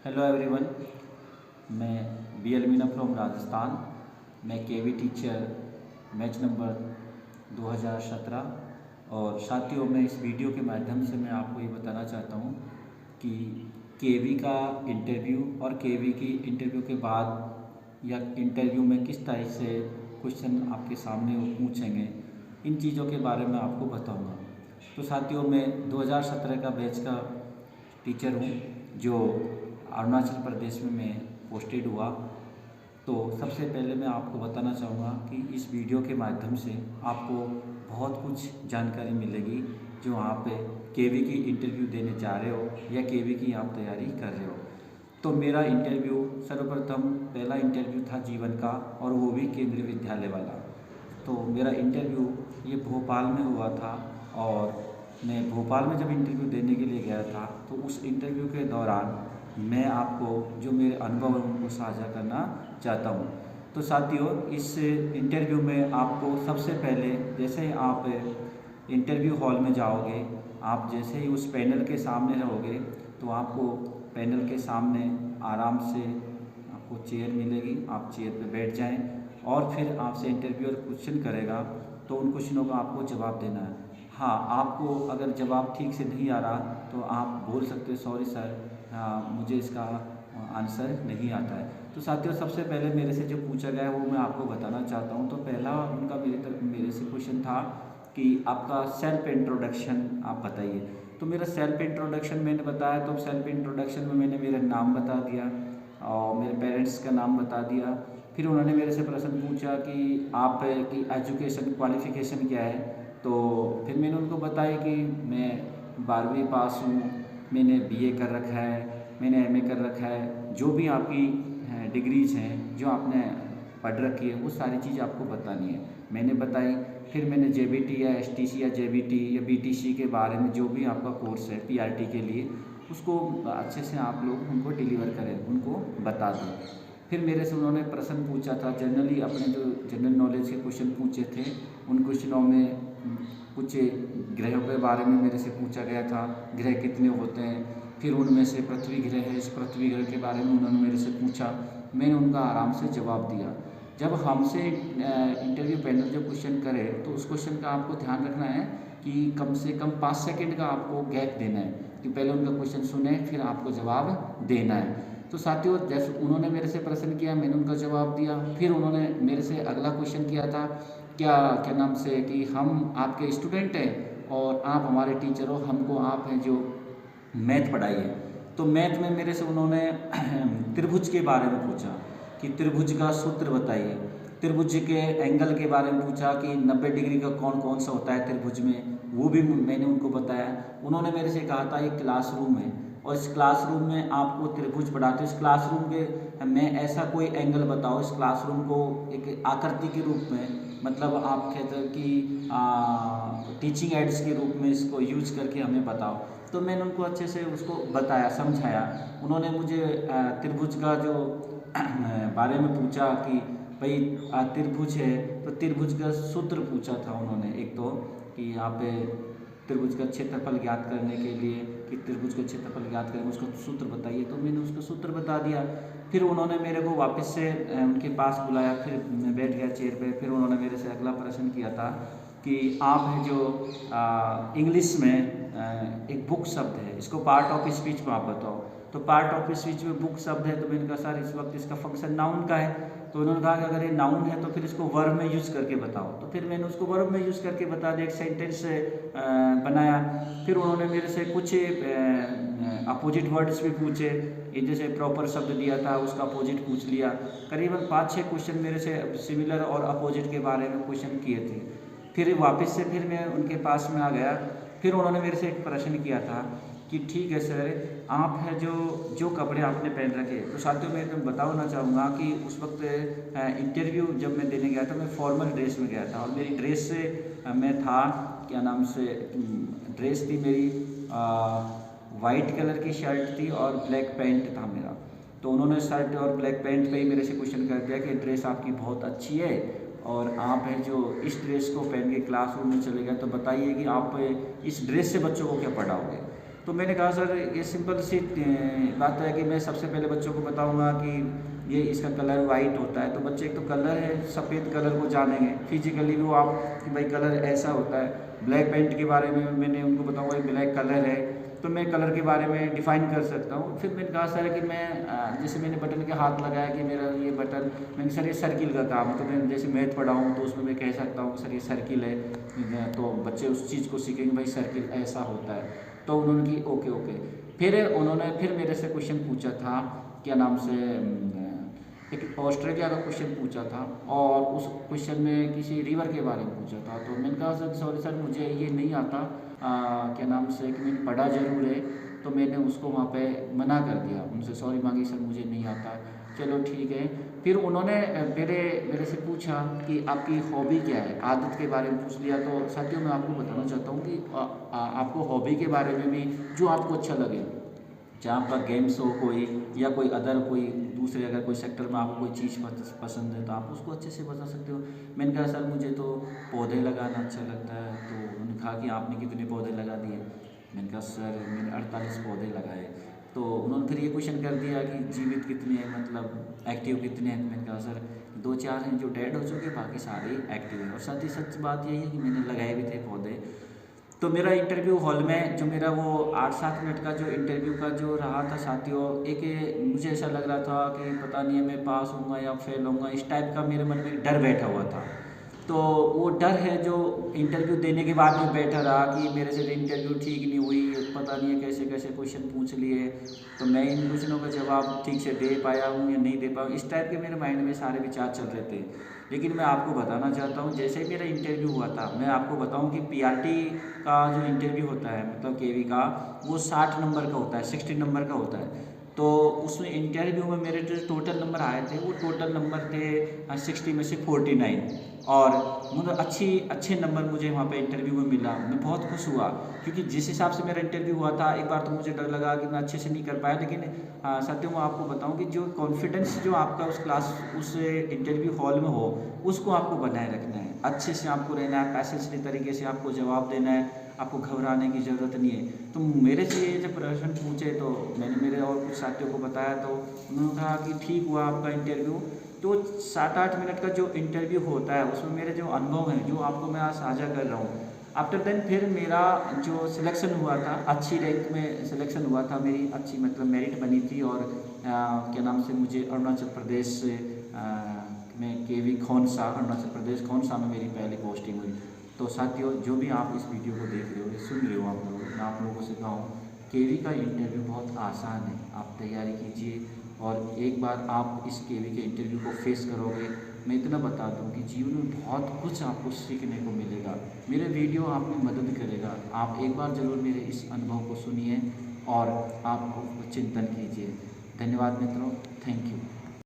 Hello everyone, मैं B L Meena from Rajasthan. मैं KV teacher batch number 2017। और साथियों, मैं इस वीडियो के माध्यम से मैं आपको ये बताना चाहता हूँ कि केवी का इंटरव्यू और केवी की इंटरव्यू के बाद या इंटरव्यू में किस तरह से क्वेश्चन आपके सामने वो पूछेंगे, इन चीज़ों के बारे में आपको बताऊँगा। तो साथियों, मैं 2017 का बैच का टीचर हूँ जो अरुणाचल प्रदेश में मैं पोस्टेड हुआ। तो सबसे पहले मैं आपको बताना चाहूँगा कि इस वीडियो के माध्यम से आपको बहुत कुछ जानकारी मिलेगी जो आप केवी की इंटरव्यू देने जा रहे हो या केवी की आप तैयारी कर रहे हो। तो मेरा इंटरव्यू सर्वप्रथम पहला इंटरव्यू था जीवन का, और वो भी केंद्रीय विद्यालय वाला। तो मेरा इंटरव्यू ये भोपाल में हुआ था, और मैं भोपाल में जब इंटरव्यू देने के लिए गया था तो उस इंटरव्यू के दौरान मैं आपको जो मेरे अनुभव हैं उनको साझा करना चाहता हूँ। तो साथियों, इस इंटरव्यू में आपको सबसे पहले जैसे ही आप इंटरव्यू हॉल में जाओगे, आप जैसे ही उस पैनल के सामने रहोगे तो आपको पैनल के सामने आराम से आपको चेयर मिलेगी। आप चेयर पे बैठ जाएं और फिर आपसे इंटरव्यूअर क्वेश्चन करेगा, तो उन क्वेश्चनों का आपको जवाब देना है। हाँ, आपको अगर जवाब ठीक से नहीं आ रहा तो आप बोल सकते हो, सॉरी सर, मुझे इसका आंसर नहीं आता है। तो साथियों, सबसे पहले मेरे से जो पूछा गया है वो मैं आपको बताना चाहता हूँ। तो पहला उनका मेरे से क्वेश्चन था कि आपका सेल्फ इंट्रोडक्शन आप बताइए। तो मेरा सेल्फ इंट्रोडक्शन मैंने बताया, तो सेल्फ इंट्रोडक्शन में मैंने मेरा नाम बता दिया और मेरे पेरेंट्स का नाम बता दिया। फिर उन्होंने मेरे से प्रश्न पूछा कि आप की एजुकेशन क्वालिफ़िकेशन क्या है। तो फिर मैंने उनको बताया कि मैं 12वीं पास हूँ, मैंने बीए कर रखा है, मैंने एमए कर रखा है। जो भी आपकी डिग्रीज़ हैं जो आपने पढ़ रखी है वो सारी चीज़ आपको बतानी है। मैंने बताई। फिर मैंने जेबीटी या एसटीसी या जेबीटी या बीटीसी के बारे में जो भी आपका कोर्स है पीआरटी के लिए, उसको अच्छे से आप लोग उनको डिलीवर करें, उनको बता दें। फिर मेरे से उन्होंने प्रश्न पूछा था, जनरली अपने जो जनरल नॉलेज के क्वेश्चन पूछे थे। उन क्वेश्चनों में कुछ ग्रहों के बारे में मेरे से पूछा गया था, ग्रह कितने होते हैं। फिर उनमें से पृथ्वी ग्रह है, इस पृथ्वी ग्रह के बारे में उन्होंने मेरे से पूछा। मैंने उनका आराम से जवाब दिया। जब हमसे इंटरव्यू पैनल जो क्वेश्चन करे तो उस क्वेश्चन का आपको ध्यान रखना है कि कम से कम 5 सेकंड का आपको गैप देना है कि पहले उनका क्वेश्चन सुने फिर आपको जवाब देना है। तो साथियों, जैसे उन्होंने मेरे से प्रश्न किया, मैंने उनका जवाब दिया। फिर उन्होंने मेरे से अगला क्वेश्चन किया था, क्या क्या नाम से कि हम आपके स्टूडेंट हैं और आप हमारे टीचर हो, हमको आप हैं जो मैथ पढ़ाइए। तो मैथ में मेरे से उन्होंने त्रिभुज के बारे में पूछा कि त्रिभुज का सूत्र बताइए। त्रिभुज के एंगल के बारे में पूछा कि 90 डिग्री का कौन कौन सा होता है त्रिभुज में, वो भी मैंने उनको बताया। उन्होंने मेरे से कहा था एक क्लासरूम है और इस क्लासरूम में आपको त्रिभुज पढ़ाते, इस क्लासरूम के में ऐसा कोई एंगल बताओ, इस क्लासरूम को एक आकृति के रूप में, मतलब आप कहते हैं कि टीचिंग एड्स के रूप में इसको यूज करके हमें बताओ। तो मैंने उनको अच्छे से उसको बताया, समझाया। उन्होंने मुझे त्रिभुज का जो बारे में पूछा कि भाई त्रिभुज है तो त्रिभुज का सूत्र पूछा था उन्होंने। एक तो कि आप त्रिभुज का क्षेत्रफल ज्ञात करने के लिए कि त्रिभुज का क्षेत्रफल ज्ञात करें उसका सूत्र बताइए, तो मैंने उसका सूत्र बता दिया। फिर उन्होंने मेरे को वापस से उनके पास बुलाया, फिर मैं बैठ गया चेयर पे। फिर उन्होंने मेरे से अगला प्रश्न किया था कि आप है जो इंग्लिश में एक बुक शब्द है, इसको पार्ट ऑफ स्पीच में आप बताओ। तो पार्ट ऑफ स्पीच में बुक शब्द है, तो मैंने कहा सर इस वक्त इसका फंक्शन नाउन का है। तो उन्होंने कहा कि अगर ये नाउन है तो फिर इसको वर्ब में यूज़ करके बताओ। तो फिर मैंने उसको वर्ब में यूज़ करके बता दिया, एक सेंटेंस बनाया। फिर उन्होंने मेरे से कुछ अपोजिट वर्ड्स भी पूछे, ये जैसे प्रॉपर शब्द दिया था उसका अपोजिट पूछ लिया। करीबन 5-6 क्वेश्चन मेरे से सिमिलर और अपोजिट के बारे में क्वेश्चन किए थे। फिर वापस से फिर मैं उनके पास में आ गया। फिर उन्होंने मेरे से एक प्रश्न किया था कि ठीक है सर, आप है जो कपड़े आपने पहन रखे। तो साथियों, मैं तुम्हें बताना चाहूँगा कि उस वक्त इंटरव्यू जब मैं देने गया था मैं फॉर्मल ड्रेस में गया था, और मेरी ड्रेस से मैं था क्या नाम से ड्रेस थी मेरी वाइट कलर की शर्ट थी और ब्लैक पैंट था मेरा। तो उन्होंने शर्ट और ब्लैक पैंट पे ही मेरे से क्वेश्चन कर दिया कि ड्रेस आपकी बहुत अच्छी है और आप है जो इस ड्रेस को पहन के क्लासरूम में चले गए, तो बताइए कि आप इस ड्रेस से बच्चों को क्या पढ़ाओगे। तो मैंने कहा सर ये सिंपल सी बात है कि मैं सबसे पहले बच्चों को बताऊंगा कि ये इसका कलर वाइट होता है, तो बच्चे एक तो कलर है सफ़ेद कलर को जानेंगे, फिजिकली वो आप कि भाई कलर ऐसा होता है। ब्लैक पेंट के बारे में मैंने उनको बताऊंगा ब्लैक कलर है, तो मैं कलर के बारे में डिफ़ाइन कर सकता हूँ। फिर मैंने कहा सर कि मैं जैसे मैंने बटन के हाथ लगाया कि मेरा ये बटन, मैंने सर ये सर्किल का काम है, तो मैं जैसे मैथ पढ़ा हूँ तो उसमें मैं कह सकता हूँ सर ये सर्किल है, तो बच्चे उस चीज़ को सीखेंगे भाई सर्किल ऐसा होता है। तो उन्होंने की ओके ओके। फिर मेरे से क्वेश्चन पूछा था, क्या नाम से एक ऑस्ट्रेलिया का क्वेश्चन पूछा था, और उस क्वेश्चन में किसी रिवर के बारे में पूछा था। तो मैंने कहा सर सॉरी सर मुझे ये नहीं आता, क्या नाम से कि मैंने पढ़ा ज़रूर है, तो मैंने उसको वहाँ पे मना कर दिया, उनसे सॉरी मांगी सर मुझे नहीं आता। चलो ठीक है। फिर उन्होंने मेरे से पूछा कि आपकी हॉबी क्या है, आदत के बारे में पूछ लिया। तो साथियों मैं आपको बताना चाहता हूँ कि आपको हॉबी के बारे में भी जो आपको अच्छा लगे, चाहे आपका गेम्स हो कोई या कोई अदर कोई दूसरे अगर कोई सेक्टर में आपको कोई चीज़ पसंद है तो आप उसको अच्छे से बता सकते हो। मैंने कहा सर मुझे तो पौधे लगाना अच्छा लगता है। तो उन्होंने कहा कि आपने कितने पौधे लगा दिए। मैंने कहा सर मैंने 48 पौधे लगाए। तो उन्होंने फिर ये क्वेश्चन कर दिया कि जीवित कितने हैं, मतलब एक्टिव कितने हैं। मैंने कहा सर 2-4 हैं जो डेड हो चुके, बाकी सारे एक्टिव हैं। और साथ ही सच बात यही है कि मैंने लगाए भी थे पौधे। तो मेरा इंटरव्यू हॉल में जो मेरा वो 8-7 मिनट का जो इंटरव्यू का जो रहा था साथियों, एक मुझे ऐसा लग रहा था कि पता नहीं है मैं पास होऊंगा या फेल होऊंगा, इस टाइप का मेरे मन में एक डर बैठा हुआ था। तो वो डर है जो इंटरव्यू देने के बाद में बैठा रहा कि मेरे से इंटरव्यू ठीक नहीं हुई, पता नहीं है कैसे कैसे क्वेश्चन पूछ लिए, तो मैं इन क्वेश्चनों का जवाब ठीक से दे पाया हूँ या नहीं दे पाया, इस टाइप के मेरे माइंड में सारे विचार चल रहे थे। लेकिन मैं आपको बताना चाहता हूँ जैसे ही मेरा इंटरव्यू हुआ था, मैं आपको बताऊँ कि पीआरटी का जो इंटरव्यू होता है मतलब केवी का, वो 60 नंबर का होता है, 60 नंबर का होता है। तो उसमें इंटरव्यू में मेरे जो टोटल नंबर आए थे वो टोटल नंबर थे 60 में से 49, और मतलब अच्छे नंबर मुझे वहाँ पे इंटरव्यू में मिला। मैं बहुत खुश हुआ क्योंकि जिस हिसाब से मेरा इंटरव्यू हुआ था, एक बार तो मुझे डर लगा कि मैं अच्छे से नहीं कर पाया, लेकिन सत्य मैं आपको बताऊं कि जो कॉन्फिडेंस जो आपका उस इंटरव्यू हॉल में हो, उसको आपको बनाए रखना है, अच्छे से आपको रहना है, पैसेंसली तरीके से आपको जवाब देना है, आपको घबराने की ज़रूरत नहीं है। तो मेरे से ये जब प्रश्न पूछे तो मैंने मेरे और कुछ साथियों को बताया, तो उन्होंने कहा कि ठीक हुआ आपका इंटरव्यू। तो 7-8 मिनट का जो इंटरव्यू होता है उसमें मेरे जो अनुभव हैं जो आपको मैं आज साझा कर रहा हूँ। आफ्टर देन फिर मेरा जो सिलेक्शन हुआ था, अच्छी रैंक में सिलेक्शन हुआ था, मेरी अच्छी मतलब मेरिट बनी थी, और क्या नाम से मुझे अरुणाचल प्रदेश से में केवी खोनसा, अरुणाचल प्रदेश खोनसा में मेरी पहली पोस्टिंग हुई। तो साथियों जो भी आप इस वीडियो को देख रहे हो, सुन रहे हो, आप लोग, मैं आप लोगों से कहूँ केवी का इंटरव्यू बहुत आसान है, आप तैयारी कीजिए, और एक बार आप इस केवी के इंटरव्यू को फेस करोगे, मैं इतना बता दूं कि जीवन में बहुत कुछ आपको सीखने को मिलेगा। मेरे वीडियो आपकी मदद करेगा। आप एक बार ज़रूर मेरे इस अनुभव को सुनिए और आप चिंतन कीजिए। धन्यवाद मित्रों, थैंक यू।